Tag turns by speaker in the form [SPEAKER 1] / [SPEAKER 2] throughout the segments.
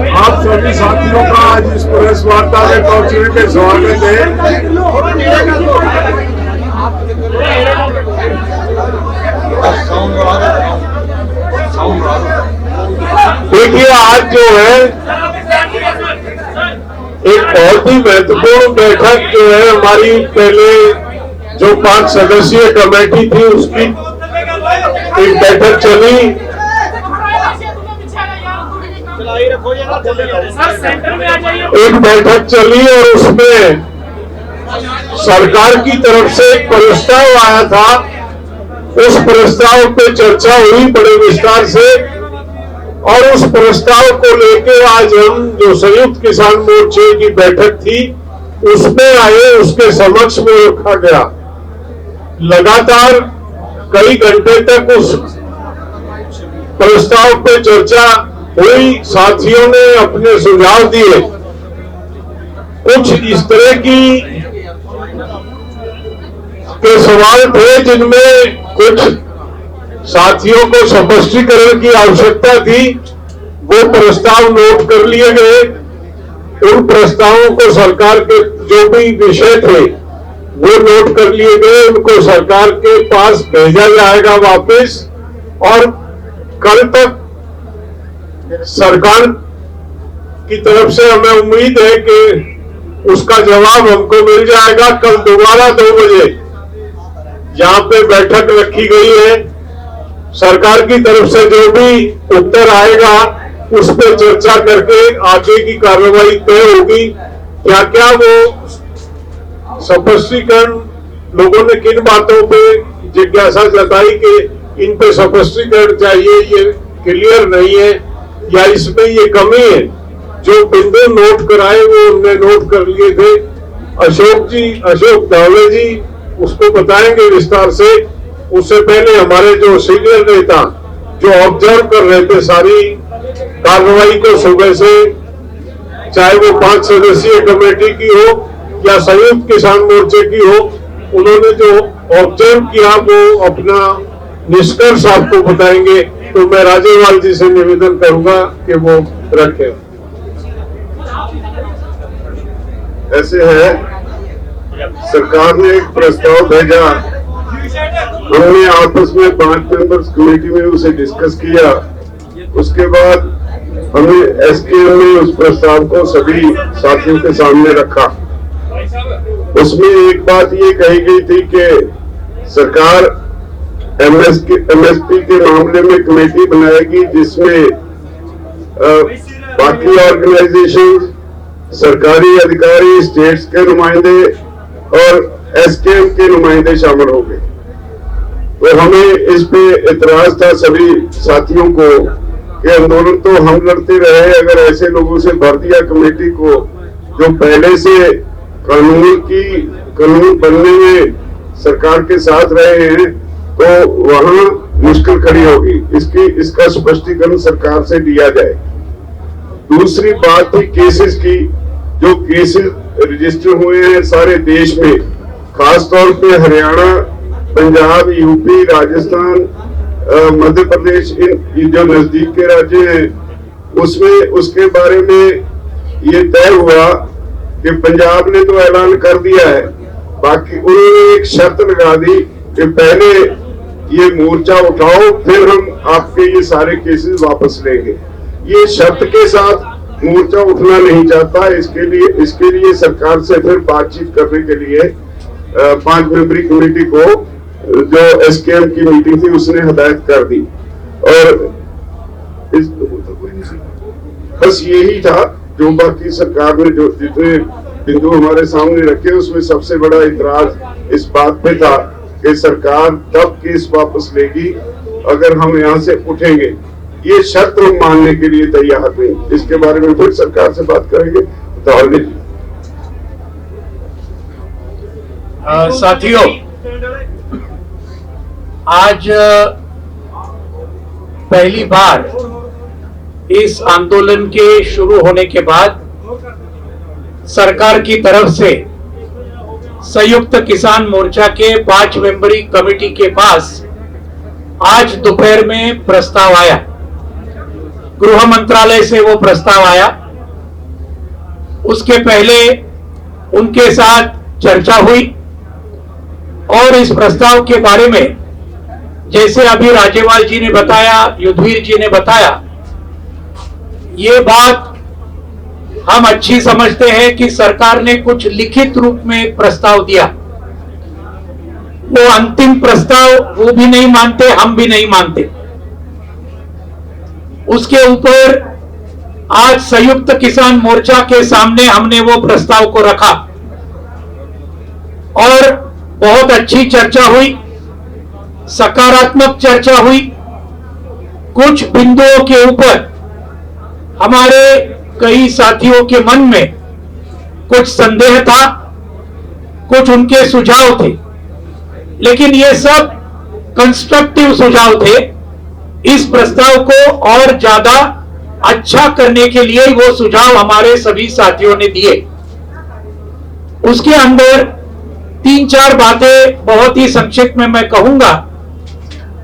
[SPEAKER 1] आप सभी साथियों का आज इस प्रेस वार्ता में पहुंचने के स्वागत है। देखिए, आज जो है एक बहुत ही महत्वपूर्ण बैठक जो है हमारी पहले जो 5 सदस्यीय कमेटी थी उसकी एक बैठक चली। एक बैठक चली और उसमें सरकार की तरफ से एक प्रस्ताव आया था। उस प्रस्ताव पे चर्चा हुई बड़े विस्तार से और उस प्रस्ताव को लेके आज हम जो संयुक्त किसान मोर्चे की बैठक थी उसमें आए, उसके समक्ष में रखा गया। लगातार कई घंटे तक उस प्रस्ताव पे चर्चा हुई। साथियों ने अपने सुझाव दिए। कुछ इस तरह के सवाल थे जिनमें कुछ साथियों को स्पष्टीकरण की आवश्यकता थी। वो प्रस्ताव नोट कर लिए गए। उन प्रस्तावों को सरकार के जो भी विषय थे वो नोट कर लिए गए। उनको सरकार के पास भेजा जाएगा वापस और कल तक सरकार की तरफ से हमें उम्मीद है कि उसका जवाब हमको मिल जाएगा। कल दोबारा 2 बजे जहां पे बैठक रखी गई है, सरकार की तरफ से जो भी उत्तर आएगा उस पर चर्चा करके आगे की कार्रवाई तय होगी। क्या क्या वो स्पष्टीकरण लोगों ने किन बातों पे जिज्ञासा जताई कि इन पे स्पष्टीकरण चाहिए, ये क्लियर नहीं है या इसमें ये कमी है, जो बिंदु नोट कराए वो हमने नोट कर लिए थे। अशोक दावे जी उसको बताएंगे विस्तार से। उससे पहले हमारे जो सीनियर नेता जो ऑब्जर्व कर रहे थे सारी कार्रवाई को सुबह से, चाहे वो 5 सदस्यीय कमेटी की हो या संयुक्त किसान मोर्चे की हो, उन्होंने जो ऑब्जर्व किया वो अपना निष्कर्ष आपको बताएंगे। तो मैं राजेवाल जी से निवेदन करूंगा कि वो रखें। ऐसे है, सरकार ने एक प्रस्ताव भेजा। हमने आपस में 5 मेंबर्स कमेटी में उसे डिस्कस किया। उसके बाद हमें एसकेएम ने उस प्रस्ताव को सभी साथियों के सामने रखा। उसमें एक बात ये कही गई थी कि सरकार एमएसपी के मामले में कमेटी बनाएगी जिसमें बाकी ऑर्गेनाइजेशन, सरकारी अधिकारी, स्टेट्स के नुमाइंदे और एसकेएम के नुमाइंदे शामिल होंगे। तो हमें इस पे इतराज था सभी साथियों को कि आंदोलन तो हम लड़ते रहे, अगर ऐसे लोगों से भर दिया कमेटी को जो पहले से कानून बनने में सरकार के साथ रहे हैं, तो वहां मुश्किल खड़ी होगी। इसका स्पष्टीकरण सरकार से लिया जाए। दूसरी बात थी केसेस की। जो केसेस रजिस्टर हुए हैं सारे देश में, खासतौर पे हरियाणा, पंजाब, यूपी, राजस्थान, मध्य प्रदेश, इन जो नजदीक के राज्य हैं, उसमें उसके बारे में ये तय हुआ कि पंजाब ने तो ऐलान कर दिया है, बाकी उन्होंने एक शर्त लगा दी कि पहले ये मोर्चा उठाओ फिर हम आपके ये सारे केसेस वापस लेंगे। ये शर्त के साथ मोर्चा उठना नहीं चाहता। इसके लिए सरकार से फिर बातचीत करने के लिए 5 मेंबरी कमेटी को जो एसकेएम की मीटिंग थी उसने हदायत कर दी। और बस यही था जो बाकी सरकार ने जो जितने बिंदु हमारे सामने रखे उसमें सबसे बड़ा इतराज इस बात पे था कि सरकार तब केस वापस लेगी अगर हम यहाँ से उठेंगे। ये शर्त हम मानने के लिए तैयार नहीं। इसके बारे में फिर सरकार से बात करेंगे।
[SPEAKER 2] साथियों, आज पहली बार इस आंदोलन के शुरू होने के बाद सरकार की तरफ से संयुक्त किसान मोर्चा के 5 मेंबरी कमेटी के पास आज दोपहर में प्रस्ताव आया। गृह मंत्रालय से वो प्रस्ताव आया। उसके पहले उनके साथ चर्चा हुई और इस प्रस्ताव के बारे में जैसे अभी राजेवाल जी ने बताया, युद्धवीर जी ने बताया, ये बात हम अच्छी समझते हैं कि सरकार ने कुछ लिखित रूप में एक प्रस्ताव दिया। वो अंतिम प्रस्ताव वो भी नहीं मानते, हम भी नहीं मानते। उसके ऊपर आज संयुक्त किसान मोर्चा के सामने हमने वो प्रस्ताव को रखा और बहुत अच्छी चर्चा हुई, सकारात्मक चर्चा हुई। कुछ बिंदुओं के ऊपर हमारे कई साथियों के मन में कुछ संदेह था, कुछ उनके सुझाव थे, लेकिन ये सब कंस्ट्रक्टिव सुझाव थे। इस प्रस्ताव को और ज्यादा अच्छा करने के लिए वो सुझाव हमारे सभी साथियों ने दिए। उसके अंदर 3-4 बातें बहुत ही संक्षिप्त में मैं कहूंगा।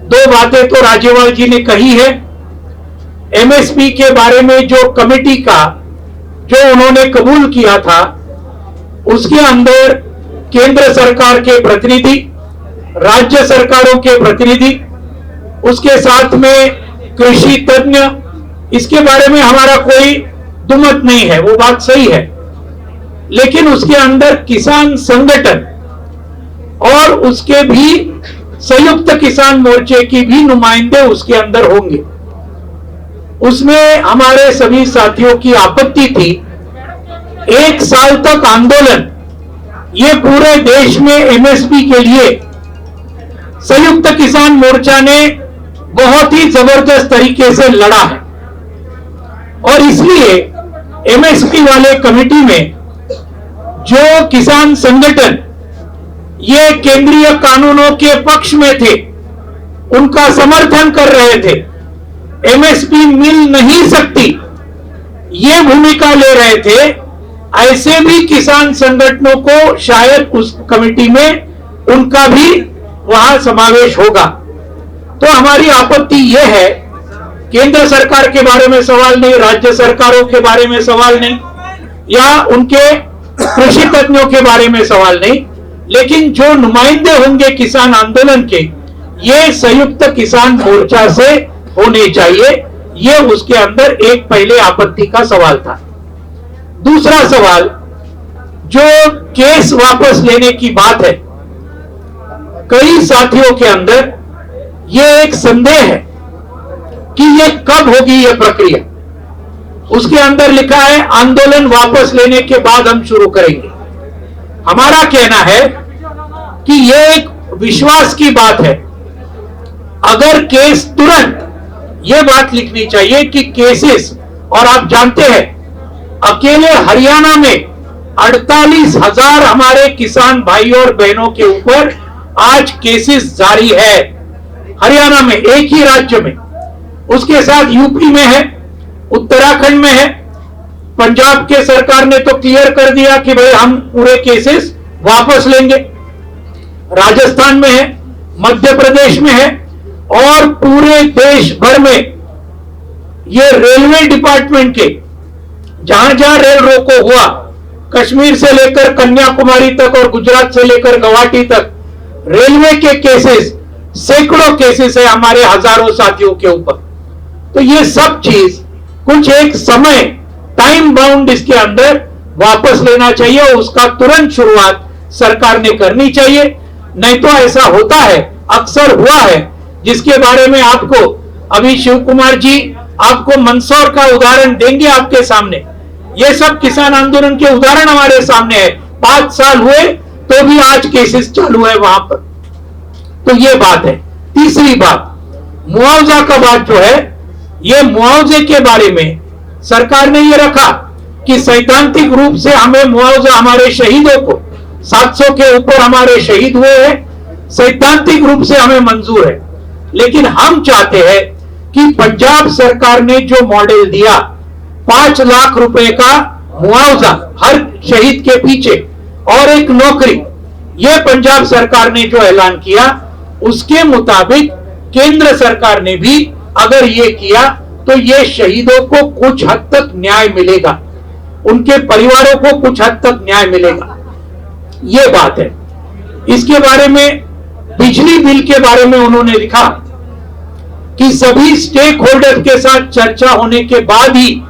[SPEAKER 2] 2 बातें तो राजेवाल जी ने कही है। एमएसपी के बारे में जो कमेटी का जो उन्होंने कबूल किया था, उसके अंदर केंद्र सरकार के प्रतिनिधि, राज्य सरकारों के प्रतिनिधि, उसके साथ में कृषि तज्ञ, इसके बारे में हमारा कोई दुमत नहीं है, वो बात सही है। लेकिन उसके अंदर किसान संगठन और उसके भी संयुक्त किसान मोर्चे की भी नुमाइंदे उसके अंदर होंगे। उसमें हमारे सभी साथियों की आपत्ति थी, 1 साल तक आंदोलन, ये पूरे देश में एमएसपी के लिए संयुक्त किसान मोर्चा ने बहुत ही जबरदस्त तरीके से लड़ा है और इसलिए एमएसपी वाले कमेटी में जो किसान संगठन ये केंद्रीय कानूनों के पक्ष में थे, उनका समर्थन कर रहे थे, एमएसपी मिल नहीं सकती, ये भूमिका ले रहे थे, ऐसे भी किसान संगठनों को शायद उस कमेटी में उनका भी वहां समावेश होगा। तो हमारी आपत्ति यह है, केंद्र सरकार के बारे में सवाल नहीं, राज्य सरकारों के बारे में सवाल नहीं, या उनके कृषि तज्ञों के बारे में सवाल नहीं, लेकिन जो नुमाइंदे होंगे किसान आंदोलन के, ये संयुक्त किसान मोर्चा से होने चाहिए। ये उसके अंदर एक पहले आपत्ति का सवाल था। दूसरा सवाल, जो केस वापस लेने की बात है, कई साथियों के अंदर ये एक संदेह है कि ये कब होगी ये प्रक्रिया। उसके अंदर लिखा है आंदोलन वापस लेने के बाद हम शुरू करेंगे। हमारा कहना है कि ये एक विश्वास की बात है। अगर केस तुरंत, ये बात लिखनी चाहिए कि केसेस, और आप जानते हैं अकेले हरियाणा में 48,000 हमारे किसान भाई और बहनों के ऊपर आज केसेस जारी है, हरियाणा में, एक ही राज्य में। उसके साथ यूपी में है, उत्तराखंड में है, पंजाब के सरकार ने तो क्लियर कर दिया कि भाई हम पूरे केसेस वापस लेंगे, राजस्थान में है, मध्य प्रदेश में है, और पूरे देश भर में ये रेलवे डिपार्टमेंट के जहां जहां रेल रोको हुआ, कश्मीर से लेकर कन्याकुमारी तक और गुजरात से लेकर गुवाहाटी तक, रेलवे के केसेस, सैकड़ों केसेस है हमारे हजारों साथियों के ऊपर। तो ये सब चीज कुछ एक समय, टाइम बाउंड इसके अंदर वापस लेना चाहिए और उसका तुरंत शुरुआत सरकार ने करनी चाहिए। नहीं तो ऐसा होता है, अक्सर हुआ है, जिसके बारे में आपको अभी शिव कुमार जी आपको मंदसौर का उदाहरण देंगे आपके सामने। ये सब किसान आंदोलन के उदाहरण हमारे सामने है। 5 साल हुए तो भी आज केसेस चालू है वहां पर। तो ये बात है। तीसरी बात, मुआवजा का बात जो है, ये मुआवजे के बारे में सरकार ने ये रखा कि सैद्धांतिक रूप से हमें मुआवजा, हमारे शहीदों को 700 के ऊपर हमारे शहीद हुए हैं, सैद्धांतिक रूप से हमें मंजूर है। लेकिन हम चाहते हैं कि पंजाब सरकार ने जो मॉडल दिया, 5 लाख रुपए का मुआवजा हर शहीद के पीछे और एक नौकरी, यह पंजाब सरकार ने जो ऐलान किया, उसके मुताबिक केंद्र सरकार ने भी अगर ये किया तो ये शहीदों को कुछ हद तक न्याय मिलेगा, उनके परिवारों को कुछ हद तक न्याय मिलेगा, ये बात है। इसके बारे में, बिजली बिल के बारे में उन्होंने लिखा कि सभी स्टेक होल्डर के साथ चर्चा होने के बाद ही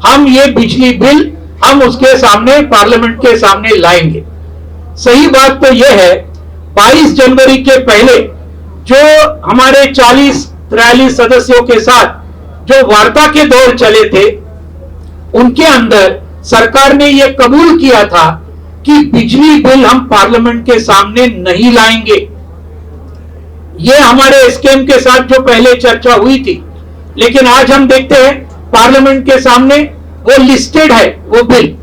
[SPEAKER 2] हम ये बिजली बिल हम उसके सामने, पार्लियामेंट के सामने लाएंगे। सही बात तो यह है, 22 जनवरी के पहले जो हमारे 40-43 सदस्यों के साथ जो वार्ता के दौर चले थे, उनके अंदर सरकार ने यह कबूल किया था कि बिजली बिल हम पार्लियामेंट के सामने नहीं लाएंगे। यह हमारे एसकेएम के साथ जो पहले चर्चा हुई थी, लेकिन आज हम देखते हैं पार्लियामेंट के सामने वो लिस्टेड है, वो बिल,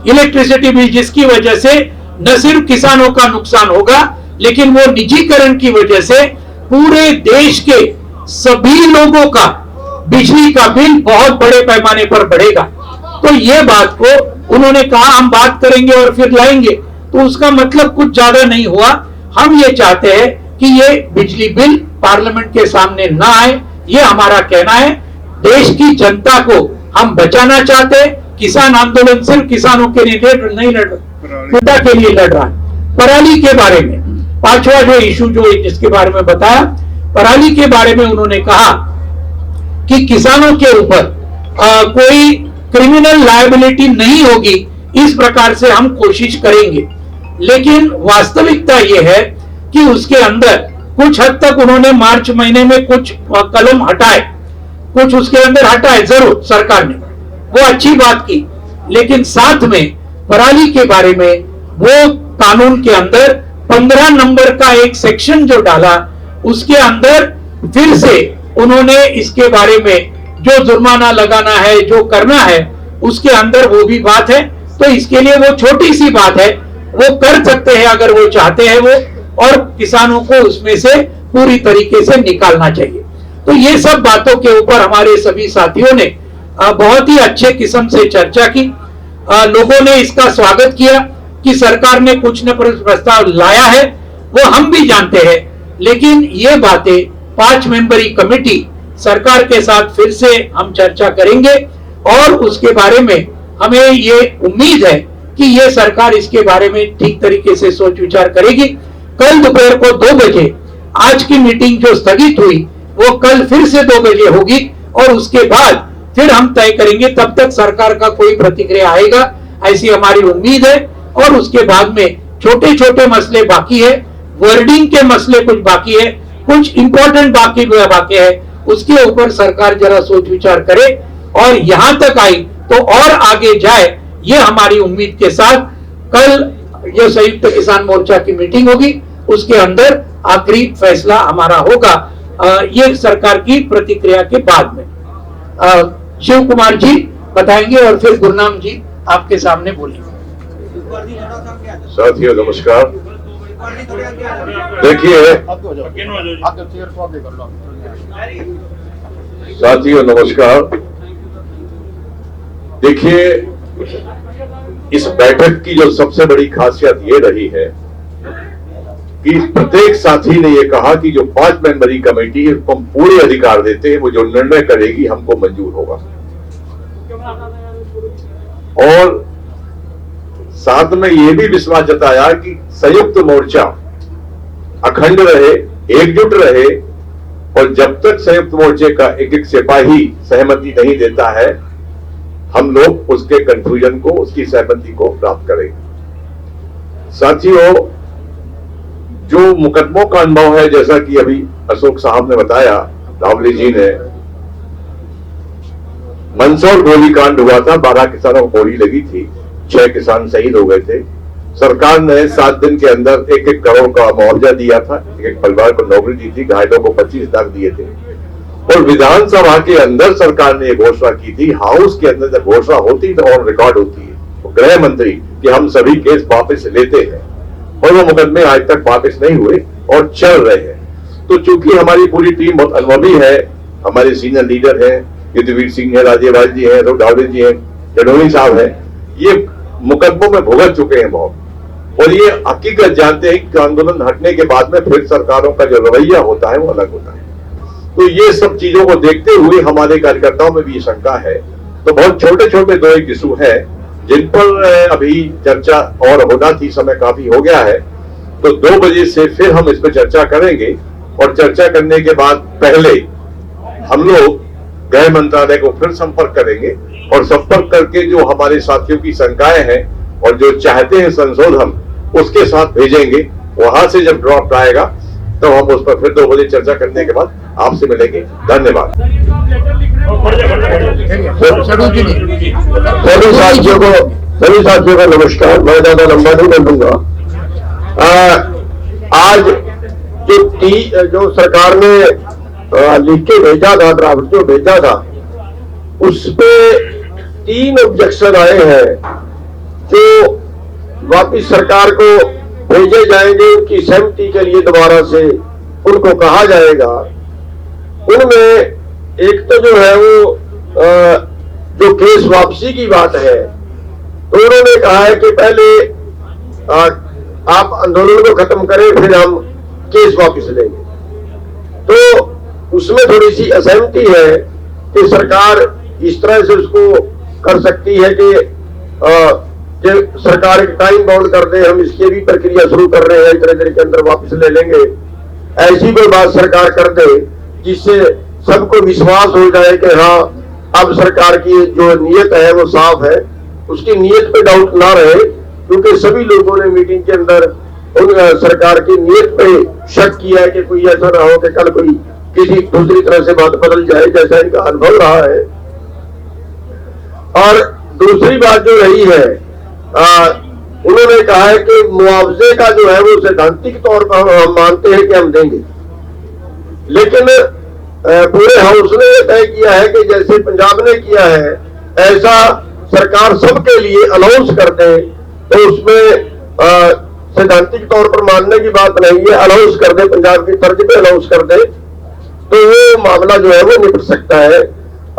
[SPEAKER 2] इलेक्ट्रिसिटी बिल, जिसकी वजह से न सिर्फ किसानों का नुकसान होगा, लेकिन वो निजीकरण की वजह से पूरे देश के सभी लोगों का बिजली का बिल बहुत बड़े पैमाने पर बढ़ेगा। तो ये बात को उन्होंने कहा हम बात करेंगे और फिर लाएंगे, तो उसका मतलब कुछ ज्यादा नहीं हुआ। हम ये चाहते हैं कि ये बिजली बिल पार्लियामेंट के सामने ना आए, ये हमारा कहना है। देश की जनता को हम बचाना चाहते हैं। किसान आंदोलन सिर्फ किसानों के लिए नहीं लड़ रहा, जनता के लिए लड़ रहा है। पराली के बारे में पांचवा जो इशू जो जिसके बारे में बताया, पराली के बारे में उन्होंने कहा कि किसानों के ऊपर कोई क्रिमिनल लायबिलिटी नहीं होगी, इस प्रकार से हम कोशिश करेंगे। लेकिन वास्तविकता यह है कि उसके अंदर कुछ हद तक उन्होंने मार्च महीने में कुछ कलम हटाए, कुछ उसके अंदर हटाए जरूर सरकार ने, वो अच्छी बात की। लेकिन साथ में पराली के बारे में वो कानून के अंदर 15 नंबर का एक सेक्शन जो डाला, उसके अंदर फिर से उन्होंने इसके बारे में जो जुर्माना लगाना है, जो करना है, उसके अंदर वो भी बात है। तो इसके लिए वो छोटी सी बात है, वो कर सकते हैं अगर वो चाहते हैं वो, और किसानों को उसमें से पूरी तरीके से निकालना चाहिए। तो ये सब बातों के ऊपर हमारे सभी साथियों ने बहुत ही अच्छे किस्म से चर्चा की। लोगों ने इसका स्वागत किया कि सरकार ने कुछ न कुछ प्रस्ताव लाया है, वो हम भी जानते हैं। लेकिन ये बातें 5 मेंबरी कमेटी सरकार के साथ फिर से हम चर्चा करेंगे, और उसके बारे में हमें ये उम्मीद है कि ये सरकार इसके बारे में ठीक तरीके से सोच विचार करेगी। कल दोपहर को 2 बजे आज की मीटिंग जो स्थगित हुई, वो कल फिर से 2 बजे होगी, और उसके बाद फिर हम तय करेंगे। तब तक सरकार का कोई प्रतिक्रिया आएगा ऐसी हमारी उम्मीद है। और उसके बाद में छोटे छोटे मसले बाकी है, वर्डिंग के मसले कुछ बाकी है, कुछ इंपॉर्टेंट बाकी है, उसके ऊपर सरकार जरा सोच विचार करे और यहां तक आई तो और आगे जाए, ये हमारी उम्मीद के साथ कल ये संयुक्त किसान मोर्चा की मीटिंग होगी, उसके अंदर आखिरी फैसला हमारा होगा ये सरकार की प्रतिक्रिया के बाद में। शिव कुमार जी बताएंगे और फिर गुरनाम जी आपके सामने बोलेंगे।
[SPEAKER 1] साथियों नमस्कार। देखिए साथियों नमस्कार, देखिए इस बैठक की जो सबसे बड़ी खासियत ये रही है कि प्रत्येक साथी ने ये कहा कि जो 5 मेंबरी कमेटी है उसको हम पूरे अधिकार देते हैं, वो जो निर्णय करेगी हमको मंजूर होगा। और साथ में ये भी विश्वास जताया कि संयुक्त मोर्चा अखंड रहे, एकजुट रहे, और जब तक संयुक्त मोर्चे का एक एक सिपाही सहमति नहीं देता है, हम लोग उसके कंफ्यूजन को, उसकी सहमति को प्राप्त करेंगे। साथियों, जो मुकदमों का अनुभव है, जैसा कि अभी अशोक साहब ने बताया, रावली जी ने, मंदसौर गोलीकांड हुआ था, 12 किसानों को गोली लगी थी, 6 किसान शहीद हो गए थे। सरकार ने 7 दिन के अंदर 1-1 करोड़ का मुआवजा दिया था, एक परिवार को नौकरी दी थी, घायलों को 25 लाख दिए थे। और विधानसभा के अंदर सरकार ने घोषणा की थी, हाउस के अंदर जब घोषणा होती तो और रिकॉर्ड होती है, तो गृह मंत्री कि हम सभी केस वापस लेते हैं, और वो मुकदमे आज तक वापस नहीं हुए और चल रहे हैं। तो चूंकि हमारी पूरी टीम बहुत अनुभवी है, हमारे सीनियर लीडर है, युद्धवीर सिंह है, राज्यपाल जी है, डावले जी है, जडोनी साहब है, ये मुकदमों में भुगत चुके हैं बहुत, और ये हकीकत जानते हैं कि आंदोलन हटने के बाद में फिर सरकारों का जो रवैया होता है वो अलग होता है। तो ये सब चीजों को देखते हुए हमारे कार्यकर्ताओं में भी ये शंका है। तो बहुत छोटे छोटे 2-1 इशू है जिन पर अभी चर्चा और होना थी, समय काफी हो गया है। तो 2 बजे से फिर हम इस पर चर्चा करेंगे और चर्चा करने के बाद पहले हम लोग गृह मंत्रालय को फिर संपर्क करेंगे और संपर्क करके जो हमारे साथियों की शंकाएं हैं और जो चाहते हैं संशोधन उसके साथ भेजेंगे। वहां से जब ड्रॉफ्ट आएगा तो हम उस पर फिर 2 बजे चर्चा करने के बाद आपसे मिलेंगे। धन्यवाद। सभी साथियों को नमस्कार। मैं ज्यादा लंबा नहीं बोलूंगा। आज जो सरकार ने लिख के भेजा था, ड्राफ्ट जो भेजा था, उस पे 3 ऑब्जेक्शन आए हैं जो वापिस सरकार को भेजे जाएंगे। उनकी सहमति के लिए दोबारा से उनको कहा जाएगा। उनमें एक तो जो है वो जो केस वापसी की बात है, तो उन्होंने कहा है कि पहले आप आंदोलन को खत्म करें फिर हम केस वापस लेंगे। तो उसमें थोड़ी सी असहमति है कि सरकार इस तरह से उसको कर सकती है कि सरकार एक टाइम बाउंड कर दे, हम इसकी भी प्रक्रिया शुरू कर रहे हैं, इतने देर के अंदर वापस ले लेंगे। ऐसी कोई बात सरकार कर दे जिससे सबको विश्वास हो जाए कि हाँ अब सरकार की जो नीयत है वो साफ है, उसकी नीयत पे डाउट ना रहे। क्योंकि सभी लोगों ने मीटिंग के अंदर उन सरकार की नीयत पे शक किया है कि कोई ऐसा ना हो कि कल कोई किसी दूसरी तरह से बात बदल जाए, जैसा इनका अनुभव रहा है। और दूसरी बात जो रही है, उन्होंने कहा है कि मुआवजे का जो है वो सैद्धांतिक तौर पर हम मानते हैं कि हम देंगे, लेकिन पूरे हाउस ने तय किया है कि जैसे पंजाब ने किया है ऐसा सरकार सबके लिए अनाउंस कर दे। तो उसमें सैद्धांतिक तौर पर मानने की बात नहीं है, अनाउंस कर दे, पंजाब की तर्ज पे अनाउंस कर दे, तो वो मामला जो है वो निपट सकता है।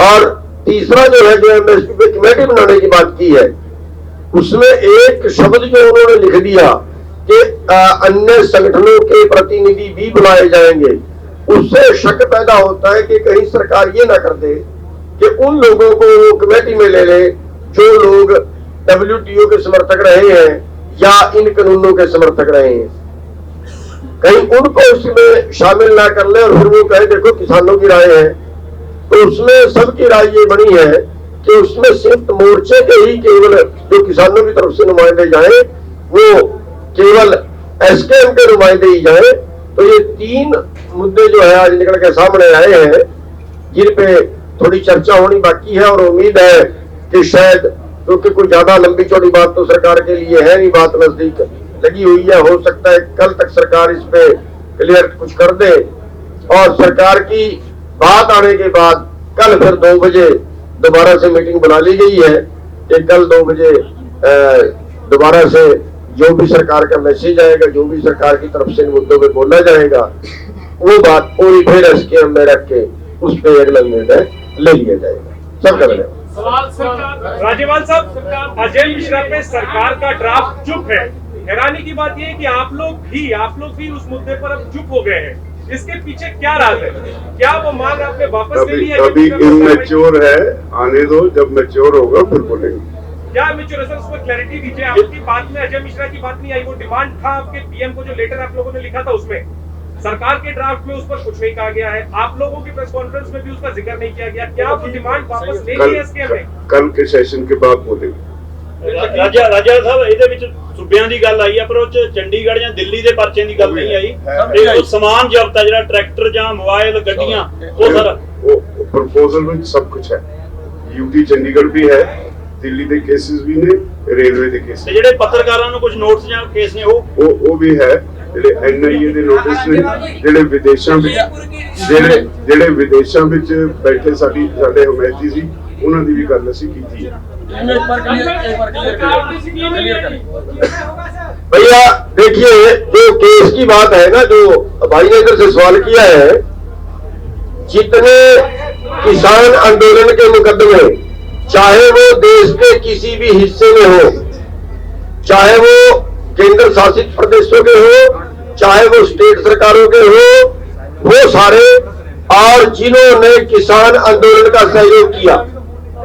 [SPEAKER 1] और तीसरा जो है, जो एमएसपी पे कमेटी बनाने की बात की है, उसमें एक शब्द जो उन्होंने लिख दिया कि अन्य संगठनों के प्रतिनिधि भी बुलाए जाएंगे। उससे शक पैदा होता है कि कहीं सरकार ये ना कर दे कि उन लोगों को कमेटी में ले ले जो लोग WTO के समर्थक रहे हैं या इन कानूनों के समर्थक रहे हैं। कहीं उनको उसमें शामिल ना कर ले और फिर वो कहे देखो किसानों की राय है। तो उसमें सबकी राय ये बनी है कि उसमें सिर्फ मोर्चे के ही केवल जो किसानों की तरफ से नुमाइंदे जाए वो केवल SKM के नुमाइंदे ही जाए। तो ये 3 मुद्दे जो है आज निकल के सामने आए हैं जिन पे थोड़ी चर्चा होनी बाकी है। और उम्मीद है कि शायद, क्योंकि कोई ज्यादा लंबी चौड़ी बात तो सरकार के लिए है नहीं, बात नजदीक लगी हुई है, हो सकता है कल तक सरकार इस पे क्लियर कुछ कर दे। और सरकार की बात आने के बाद कल फिर 2 बजे दोबारा से मीटिंग बुला ली गई है कि कल 2 बजे दोबारा से जो भी सरकार का मैसेज आएगा, जो भी सरकार की तरफ से इन मुद्दों पे बोला जाएगा, वो बात पूरी फिर SKM में रख के उस पर अगला निर्णय ले लिया जाएगा। सबका धन्यवाद।
[SPEAKER 3] राज्यपाल साहब, अजय मिश्रा पे सरकार का ड्राफ्ट चुप है। हैरानी की बात यह है कि आप लोग भी उस मुद्दे पर अब चुप हो गए हैं। इसके पीछे क्या राज है? क्या वो मांग आपने वापस ले ली है?
[SPEAKER 1] अभी इमेच्योर है, आने दो, जब मैच्योर होगा फिर बोलेंगे।
[SPEAKER 3] क्या मैच्योर है सर, उस पर क्लैरिटी दीजिए। आपकी बात में अजय मिश्रा की बात नहीं आई। वो डिमांड था आपके PM को, जो लेटर आप लोगों ने लिखा था उसमें सरकार के ड्राफ्ट में उस पर कुछ नहीं कहा गया है। आप लोगों की प्रेस कॉन्फ्रेंस में भी उसका जिक्र नहीं किया गया। क्या वो डिमांड वापस ले ली है SKM में?
[SPEAKER 1] कल के सेशन के बाद बोलेंगे।
[SPEAKER 4] ਰਾਜਾ ਸਾਹਿਬ, ਇਹਦੇ ਵਿੱਚ ਸੂਬਿਆਂ ਦੀ ਗੱਲ ਆਈ ਆ, ਪਰ ਉਹ ਚ ਚੰਡੀਗੜ੍ਹ ਜਾਂ ਦਿੱਲੀ ਦੇ ਪਰਚੇ ਦੀ ਗੱਲ ਨਹੀਂ ਆਈ। ਤੇ ਉਹ ਸਮਾਨ ਜ਼ਬਤ ਆ ਜਿਹੜਾ ਟਰੈਕਟਰ ਜਾਂ ਮੋਬਾਈਲ ਗੱਡੀਆਂ, ਉਹ ਸਰ
[SPEAKER 1] ਉਹ ਪ੍ਰਪੋਜ਼ਲ ਵਿੱਚ ਸਭ ਕੁਝ ਹੈ। UT ਚੰਡੀਗੜ੍ਹ ਵੀ ਹੈ, ਦਿੱਲੀ ਦੇ ਕੇਸਿਸ ਵੀ ਨੇ, ਰੇਲਵੇ ਦੇ ਕੇਸਿਸ।
[SPEAKER 4] ਤੇ ਜਿਹੜੇ ਪੱਤਰਕਾਰਾਂ ਨੂੰ ਕੁਝ ਨੋਟਿਸ ਜਾਂ ਕੇਸ ਨੇ ਉਹ
[SPEAKER 1] ਵੀ ਹੈ। ਜਿਹੜੇ NIA ਦੇ ਨੋਟਿਸ ਨੇ, ਜਿਹੜੇ ਵਿਦੇਸ਼ਾਂ ਵਿੱਚ ਬੈਠੇ ਸਾਡੇ ਹਮਾਇਤੀ ਸੀ, ਉਹਨਾਂ ਦੀ ਵੀ ਗੱਲ ਅਸੀਂ ਕੀਤੀ ਹੈ। भैया देखिए, जो केस की बात है ना, जो भाई ने इधर से सवाल किया है, जितने किसान आंदोलन के मुकदमे, चाहे वो देश के किसी भी हिस्से में हो, चाहे वो केंद्र शासित प्रदेशों के हो, चाहे वो स्टेट सरकारों के हो, वो सारे और जिन्होंने किसान आंदोलन का सहयोग किया,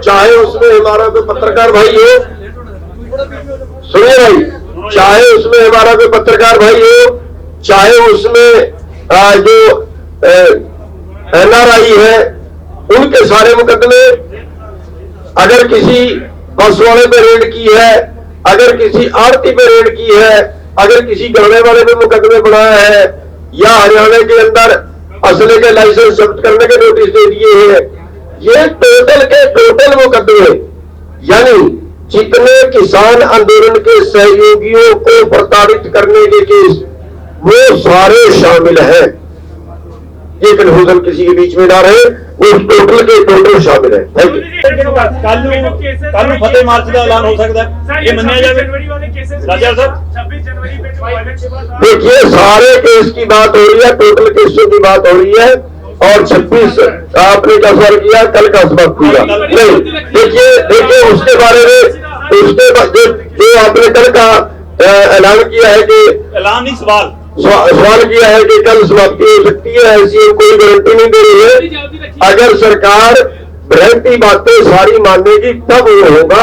[SPEAKER 1] चाहे उसमें हमारा कोई पत्रकार भाई हो, सुनिए भाई, चाहे उसमें हमारा कोई पत्रकार भाई हो, चाहे उसमें जो NRI है, उनके सारे मुकदमे, अगर किसी बस वाले पे रेड की है, अगर किसी आड़ती पे रेड की है, अगर किसी गन्ने वाले पे मुकदमे बनाया है, या हरियाणा के अंदर असले के लाइसेंस जब्त करने के नोटिस दे दिए हैं, ये टोटल के टोटल मुकदमे, यानी जितने किसान आंदोलन के सहयोगियों को प्रताड़ित करने के केस, वो सारे शामिल हैं। ये कन्फ्यूजन किसी के बीच में ना रहे, वो टोटल के टोटल शामिल है। Thank you.
[SPEAKER 4] ਕੱਲ ਨੂੰ ਫਤਿਹ ਮਾਰਚ ਦਾ ਐਲਾਨ ਹੋ ਸਕਦਾ ਹੈ, ਇਹ ਮੰਨਿਆ ਜਾਵੇ ਰਾਜਾ ਸਾਹਿਬ।
[SPEAKER 3] 26 जनवरी पे जो वायलेंस के बाद
[SPEAKER 1] देखिए, सारे केस की बात हो रही है, टोटल केसों की बात हो रही है, और 26 आपने क्या सवाल किया, कल का सबक किया नहीं। देखिए उसके बारे में, उसके बाद जो आपने कल का ऐलान किया है कि
[SPEAKER 4] ਐਲਾਨ नहीं
[SPEAKER 1] सवाल किया है कि कल समाप्ति हो सकती है, ऐसी कोई गारंटी नहीं दे रही है। अगर सरकार गारंटी बातें सारी मानेगी तब वो होगा,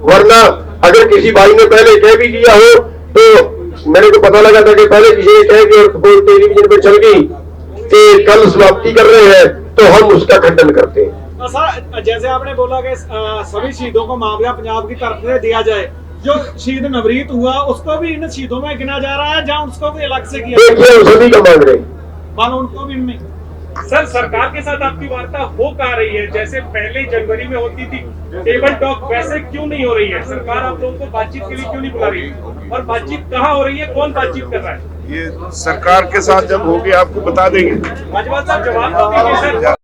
[SPEAKER 1] वरना अगर किसी भाई ने पहले कह भी दिया हो, तो मेरे को पता लगा था कि पहले किसी ने कह दिया और कोई टेलीविजन पे चल गई कि कल समाप्ति कर रहे हैं, तो हम उसका खंडन करते हैं।
[SPEAKER 5] सर, जैसे आपने बोला कि सभी शहीदों को मुआवजा पंजाब की तरफ से दिया जाए, जो शहीद नवरीत हुआ उसको भी इन शहीदों में गिना जा रहा है, जहाँ उसको भी अलग से किया
[SPEAKER 1] देखिए, सभी का मांग रहे
[SPEAKER 5] मानो उनको भी इनमें।
[SPEAKER 3] सर, सरकार के साथ आपकी वार्ता हो कहाँ रही है? जैसे पहले जनवरी में होती थी टेबल टॉक, वैसे क्यों नहीं हो रही है? सरकार आप लोगों को बातचीत के लिए क्यों नहीं बुला रही है? और बातचीत कहाँ हो रही है, कौन बातचीत कर रहा है?
[SPEAKER 6] ये सरकार के साथ जब होगी आपको बता देंगे।
[SPEAKER 3] भाजपा साहब जवाब तो दीजिए सर।